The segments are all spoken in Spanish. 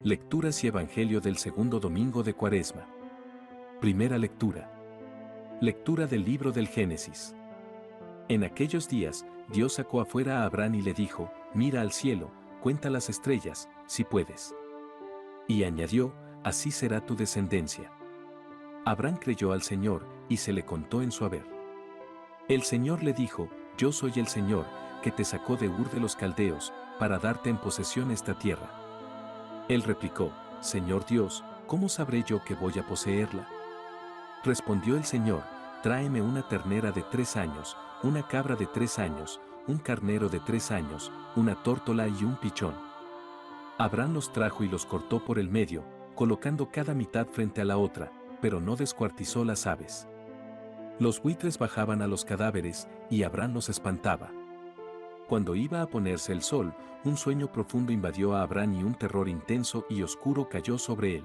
Lecturas y Evangelio del segundo domingo de Cuaresma. Primera lectura. Lectura del libro del Génesis. En aquellos días, Dios sacó afuera a Abraham y le dijo: mira al cielo, cuenta las estrellas, si puedes. Y añadió: así será tu descendencia. Abraham creyó al Señor, y se le contó en su haber. El Señor le dijo: yo soy el Señor, que te sacó de Ur de los Caldeos, para darte en posesión esta tierra. Él replicó: Señor Dios, ¿cómo sabré yo que voy a poseerla? Respondió el Señor: tráeme una ternera de 3 años, una cabra de 3 años, un carnero de 3 años, una tórtola y un pichón. Abraham los trajo y los cortó por el medio, colocando cada mitad frente a la otra, pero no descuartizó las aves. Los buitres bajaban a los cadáveres, y Abraham los espantaba. Cuando iba a ponerse el sol, un sueño profundo invadió a Abraham y un terror intenso y oscuro cayó sobre él.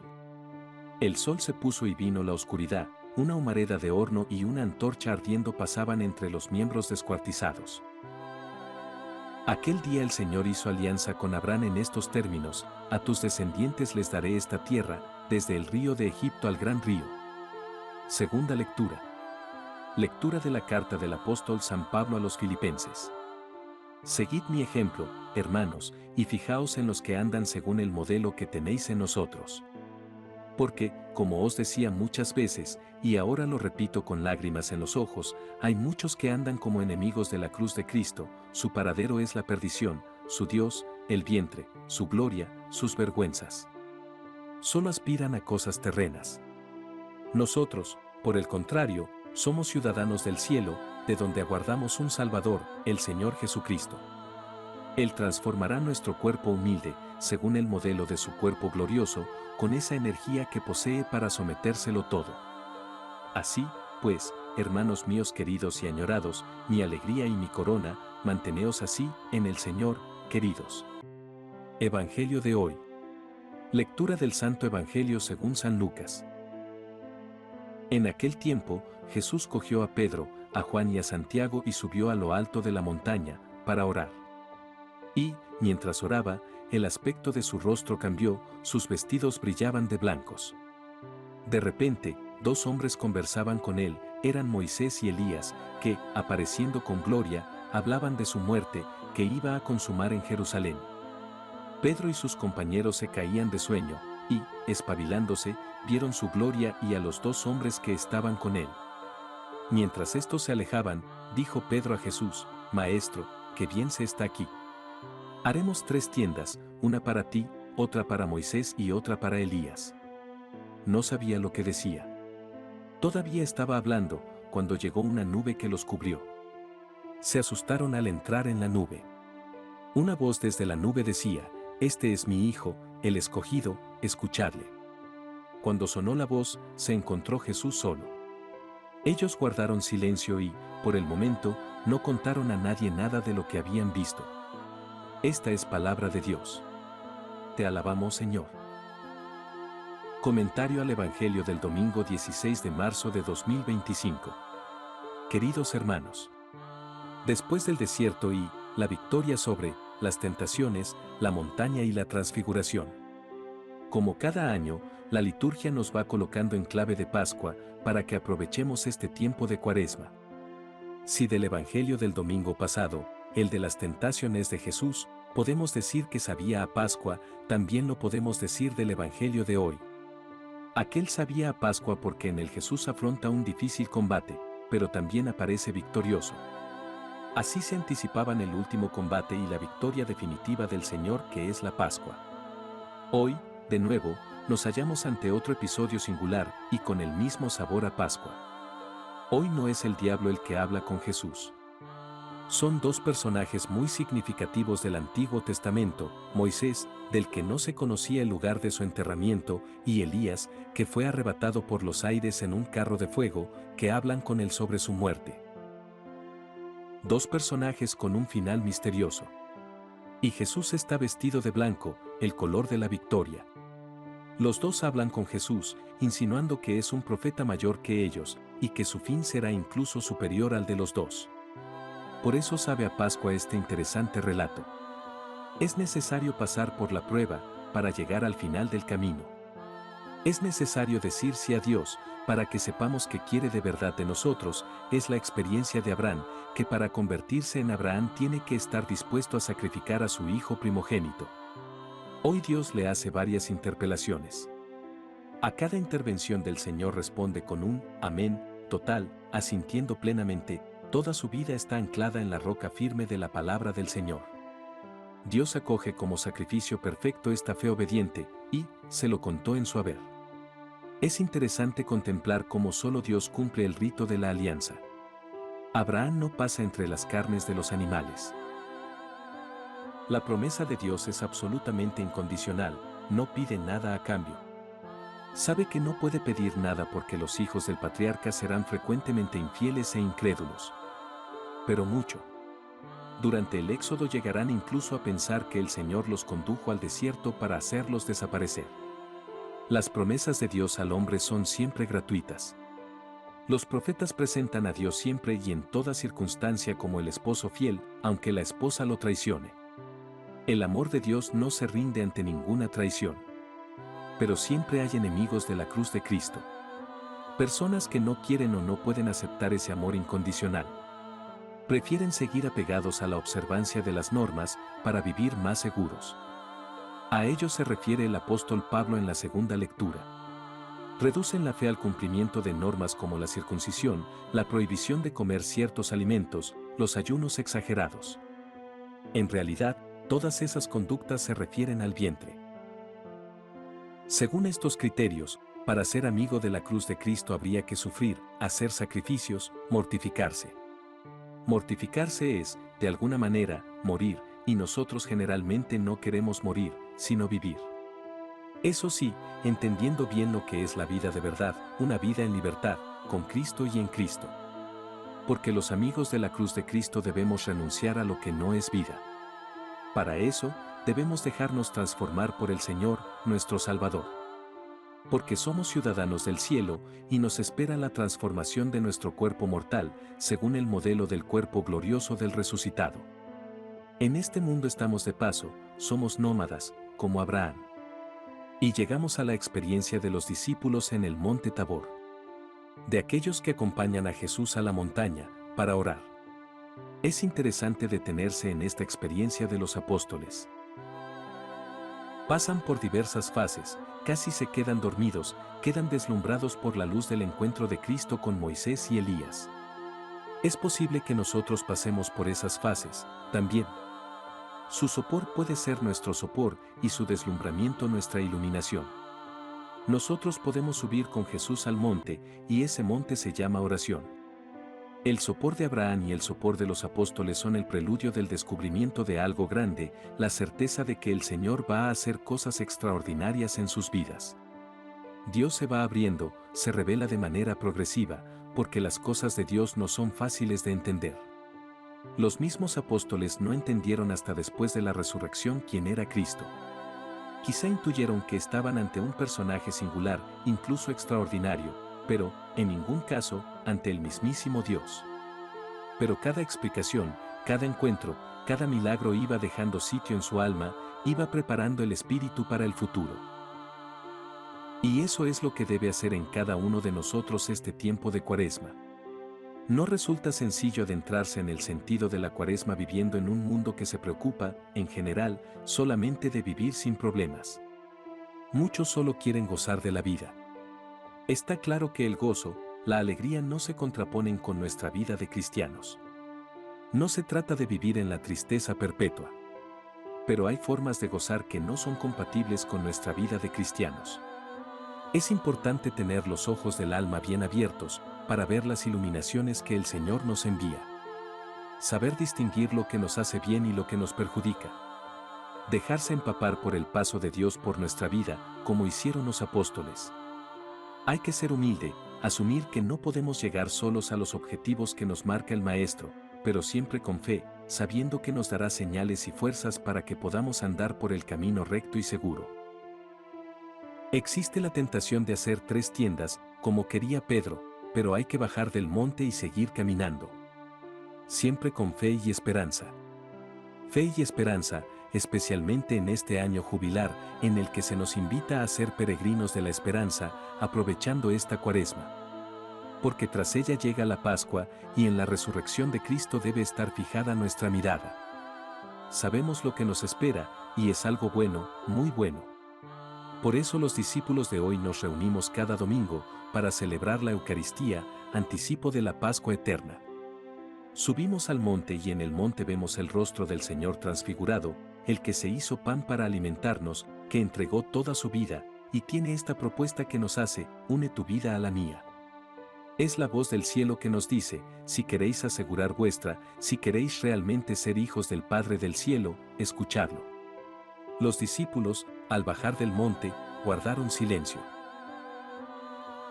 El sol se puso y vino la oscuridad, una humareda de horno y una antorcha ardiendo pasaban entre los miembros descuartizados. Aquel día el Señor hizo alianza con Abraham en estos términos: a tus descendientes les daré esta tierra, desde el río de Egipto al gran río. Segunda lectura. Lectura de la carta del apóstol San Pablo a los Filipenses. Seguid mi ejemplo, hermanos, y fijaos en los que andan según el modelo que tenéis en nosotros. Porque, como os decía muchas veces, y ahora lo repito con lágrimas en los ojos, hay muchos que andan como enemigos de la cruz de Cristo, su paradero es la perdición, su Dios, el vientre, su gloria, sus vergüenzas. Solo aspiran a cosas terrenas. Nosotros, por el contrario, somos ciudadanos del cielo, de donde aguardamos un Salvador, el Señor Jesucristo. Él transformará nuestro cuerpo humilde, según el modelo de su cuerpo glorioso, con esa energía que posee para sometérselo todo. Así, pues, hermanos míos queridos y añorados, mi alegría y mi corona, manteneos así, en el Señor, queridos. Evangelio de hoy. Lectura del Santo Evangelio según San Lucas. En aquel tiempo, Jesús cogió a Pedro, a Juan y a Santiago y subió a lo alto de la montaña, para orar. Y, mientras oraba, el aspecto de su rostro cambió, sus vestidos brillaban de blancos. De repente, 2 hombres conversaban con él, eran Moisés y Elías, que, apareciendo con gloria, hablaban de su muerte, que iba a consumar en Jerusalén. Pedro y sus compañeros se caían de sueño, y, espabilándose, vieron su gloria y a los 2 hombres que estaban con él. Mientras estos se alejaban, dijo Pedro a Jesús: Maestro, qué bien se está aquí. Haremos 3 tiendas, una para ti, otra para Moisés y otra para Elías. No sabía lo que decía. Todavía estaba hablando, cuando llegó una nube que los cubrió. Se asustaron al entrar en la nube. Una voz desde la nube decía: Este es mi Hijo, el escogido, escuchadle. Cuando sonó la voz, se encontró Jesús solo. Ellos guardaron silencio y, por el momento, no contaron a nadie nada de lo que habían visto. Esta es palabra de Dios. Te alabamos, Señor. Comentario al Evangelio del domingo 16 de marzo de 2025. Queridos hermanos, después del desierto y la victoria sobre las tentaciones, la montaña y la transfiguración. Como cada año, la liturgia nos va colocando en clave de Pascua para que aprovechemos este tiempo de Cuaresma. Si del Evangelio del domingo pasado, el de las tentaciones de Jesús, podemos decir que sabía a Pascua, también lo podemos decir del Evangelio de hoy. Aquel sabía a Pascua porque en él Jesús afronta un difícil combate, pero también aparece victorioso. Así se anticipaban el último combate y la victoria definitiva del Señor, que es la Pascua. Hoy, de nuevo, nos hallamos ante otro episodio singular y con el mismo sabor a Pascua. Hoy no es el diablo el que habla con Jesús. Son 2 personajes muy significativos del Antiguo Testamento: Moisés, del que no se conocía el lugar de su enterramiento, y Elías, que fue arrebatado por los aires en un carro de fuego, que hablan con él sobre su muerte. 2 personajes con un final misterioso. Y Jesús está vestido de blanco, el color de la victoria. Los 2 hablan con Jesús, insinuando que es un profeta mayor que ellos, y que su fin será incluso superior al de los 2. Por eso sabe a Pascua este interesante relato. Es necesario pasar por la prueba, para llegar al final del camino. Es necesario decir sí a Dios, para que sepamos que quiere de verdad de nosotros. Es la experiencia de Abraham, que para convertirse en Abraham tiene que estar dispuesto a sacrificar a su hijo primogénito. Hoy Dios le hace varias interpelaciones. A cada intervención del Señor responde con un amén total, asintiendo plenamente. Toda su vida está anclada en la roca firme de la palabra del Señor. Dios acoge como sacrificio perfecto esta fe obediente, y se lo contó en su haber. Es interesante contemplar cómo solo Dios cumple el rito de la alianza. Abraham no pasa entre las carnes de los animales. La promesa de Dios es absolutamente incondicional, no pide nada a cambio. Sabe que no puede pedir nada porque los hijos del patriarca serán frecuentemente infieles e incrédulos. Pero mucho. Durante el Éxodo llegarán incluso a pensar que el Señor los condujo al desierto para hacerlos desaparecer. Las promesas de Dios al hombre son siempre gratuitas. Los profetas presentan a Dios siempre y en toda circunstancia como el esposo fiel, aunque la esposa lo traicione. El amor de Dios no se rinde ante ninguna traición. Pero siempre hay enemigos de la cruz de Cristo. Personas que no quieren o no pueden aceptar ese amor incondicional. Prefieren seguir apegados a la observancia de las normas para vivir más seguros. A ello se refiere el apóstol Pablo en la segunda lectura. Reducen la fe al cumplimiento de normas como la circuncisión, la prohibición de comer ciertos alimentos, los ayunos exagerados. En realidad, todas esas conductas se refieren al vientre. Según estos criterios, para ser amigo de la cruz de Cristo habría que sufrir, hacer sacrificios, mortificarse. Mortificarse es, de alguna manera, morir, y nosotros generalmente no queremos morir, sino vivir. Eso sí, entendiendo bien lo que es la vida de verdad, una vida en libertad, con Cristo y en Cristo. Porque los amigos de la cruz de Cristo debemos renunciar a lo que no es vida. Para eso, debemos dejarnos transformar por el Señor, nuestro Salvador. Porque somos ciudadanos del cielo, y nos espera la transformación de nuestro cuerpo mortal, según el modelo del cuerpo glorioso del resucitado. En este mundo estamos de paso, somos nómadas, como Abraham. Y llegamos a la experiencia de los discípulos en el monte Tabor. De aquellos que acompañan a Jesús a la montaña, para orar. Es interesante detenerse en esta experiencia de los apóstoles. Pasan por diversas fases, casi se quedan dormidos, quedan deslumbrados por la luz del encuentro de Cristo con Moisés y Elías. Es posible que nosotros pasemos por esas fases, también. Su sopor puede ser nuestro sopor y su deslumbramiento nuestra iluminación. Nosotros podemos subir con Jesús al monte, y ese monte se llama oración. El sopor de Abraham y el sopor de los apóstoles son el preludio del descubrimiento de algo grande, la certeza de que el Señor va a hacer cosas extraordinarias en sus vidas. Dios se va abriendo, se revela de manera progresiva, porque las cosas de Dios no son fáciles de entender. Los mismos apóstoles no entendieron hasta después de la resurrección quién era Cristo. Quizá intuyeron que estaban ante un personaje singular, incluso extraordinario, pero, en ningún caso, ante el mismísimo Dios. Pero cada explicación, cada encuentro, cada milagro iba dejando sitio en su alma, iba preparando el espíritu para el futuro. Y eso es lo que debe hacer en cada uno de nosotros este tiempo de Cuaresma. No resulta sencillo adentrarse en el sentido de la Cuaresma viviendo en un mundo que se preocupa, en general, solamente de vivir sin problemas. Muchos solo quieren gozar de la vida. Está claro que el gozo, la alegría no se contraponen con nuestra vida de cristianos. No se trata de vivir en la tristeza perpetua. Pero hay formas de gozar que no son compatibles con nuestra vida de cristianos. Es importante tener los ojos del alma bien abiertos para ver las iluminaciones que el Señor nos envía. Saber distinguir lo que nos hace bien y lo que nos perjudica. Dejarse empapar por el paso de Dios por nuestra vida, como hicieron los apóstoles. Hay que ser humilde, asumir que no podemos llegar solos a los objetivos que nos marca el Maestro, pero siempre con fe, sabiendo que nos dará señales y fuerzas para que podamos andar por el camino recto y seguro. Existe la tentación de hacer 3 tiendas, como quería Pedro, pero hay que bajar del monte y seguir caminando. Siempre con fe y esperanza. Fe y esperanza, especialmente en este año jubilar, en el que se nos invita a ser peregrinos de la esperanza, aprovechando esta Cuaresma. Porque tras ella llega la Pascua, y en la resurrección de Cristo debe estar fijada nuestra mirada. Sabemos lo que nos espera, y es algo bueno, muy bueno. Por eso los discípulos de hoy nos reunimos cada domingo, para celebrar la Eucaristía, anticipo de la Pascua eterna. Subimos al monte y en el monte vemos el rostro del Señor transfigurado, el que se hizo pan para alimentarnos, que entregó toda su vida, y tiene esta propuesta que nos hace: une tu vida a la mía. Es la voz del cielo que nos dice: si queréis asegurar vuestra, si queréis realmente ser hijos del Padre del cielo, escuchadlo. Los discípulos, al bajar del monte, guardaron silencio.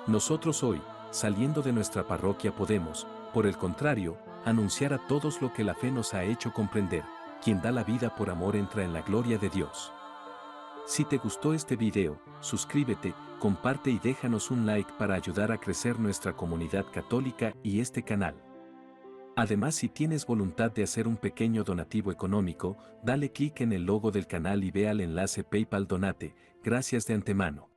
Nosotros hoy, saliendo de nuestra parroquia, podemos, por el contrario, anunciar a todos lo que la fe nos ha hecho comprender: quien da la vida por amor entra en la gloria de Dios. Si te gustó este video, suscríbete, comparte y déjanos un like para ayudar a crecer nuestra comunidad católica y este canal. Además, si tienes voluntad de hacer un pequeño donativo económico, dale clic en el logo del canal y ve al enlace PayPal Donate. Gracias de antemano.